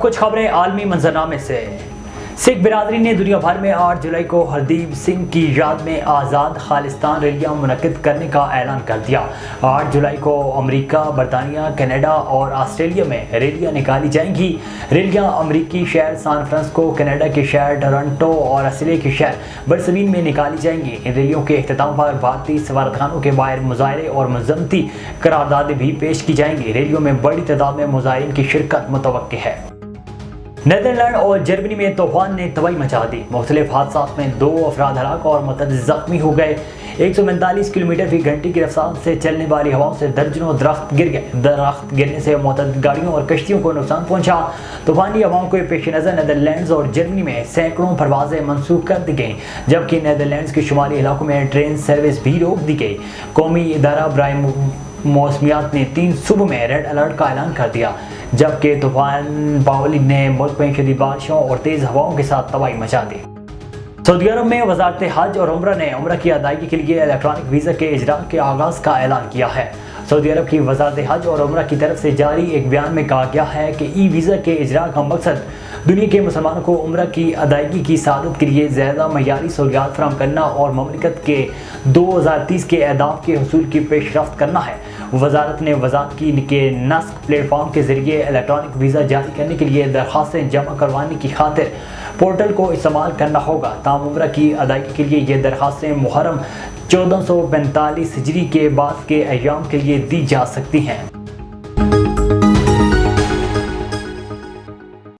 کچھ خبریں عالمی منظرنامے سے۔ سکھ برادری نے دنیا بھر میں 8 جولائی کو ہردیپ سنگھ کی یاد میں آزاد خالصتان ریلیاں منعقد کرنے کا اعلان کر دیا۔ 8 جولائی کو امریکہ، برطانیہ، کینیڈا اور آسٹریلیا میں ریلیاں نکالی جائیں گی۔ ریلیاں امریکی شہر سان فرانسسکو، کینیڈا کے شہر ٹورنٹو اور آسٹریلیا کے شہر برسبین میں نکالی جائیں گی۔ ان ریلیوں کے اختتام پر بھارتی سفارتخانوں کے باہر مظاہرے اور مذمتی قراردادیں بھی پیش کی جائیں گی۔ ریلیوں میں بڑی تعداد میں مظاہرین کی شرکت متوقع ہے۔ نیدرلینڈ اور جرمنی میں طوفان نے تباہی مچا دی۔ مختلف حادثات میں 2 افراد ہلاک اور متعدد زخمی ہو گئے۔ 145 کلومیٹر فی گھنٹے کی رفتار سے چلنے والی ہواؤں سے درجنوں درخت گر گئے۔ درخت گرنے سے متعدد گاڑیوں اور کشتیوں کو نقصان پہنچا۔ طوفانی ہواؤں کے پیش نظر نیدرلینڈز اور جرمنی میں سینکڑوں پروازیں منسوخ کر دی گئیں، جبکہ نیدرلینڈز کے شمالی علاقوں میں ٹرین سروس بھی روک دی گئی۔ قومی ادارہ برائے موسمیات نے 3 صوبوں میں ریڈ الرٹ کا اعلان کر دیا، جبکہ طوفان پاولی نے ملک میں شدید بارشوں اور تیز ہواؤں کے ساتھ تباہی مچا دی۔ سعودی عرب میں وزارت حج اور عمرہ نے عمرہ کی ادائیگی کے لیے الیکٹرانک ویزا کے اجراء کے آغاز کا اعلان کیا ہے۔ سعودی عرب کی وزارت حج اور عمرہ کی طرف سے جاری ایک بیان میں کہا گیا ہے کہ ای ویزا کے اجراء کا مقصد دنیا کے مسلمانوں کو عمرہ کی ادائیگی کی سعادت کے لیے زیادہ معیاری سہولیات فراہم کرنا اور مملکت کے 2030 کے اہداف کے حصول کی پیش رفت کرنا ہے۔ وزارت نے وضاحت کی کہ نسک پلیٹ فارم کے ذریعے الیکٹرانک ویزا جاری کرنے کے لیے درخواستیں جمع کروانے کی خاطر پورٹل کو استعمال کرنا ہوگا۔ تاہم عمرہ کی ادائیگی کے لیے یہ درخواستیں محرم 1445 ہجری کے بعد کے ایام کے لیے دی جا سکتی ہیں۔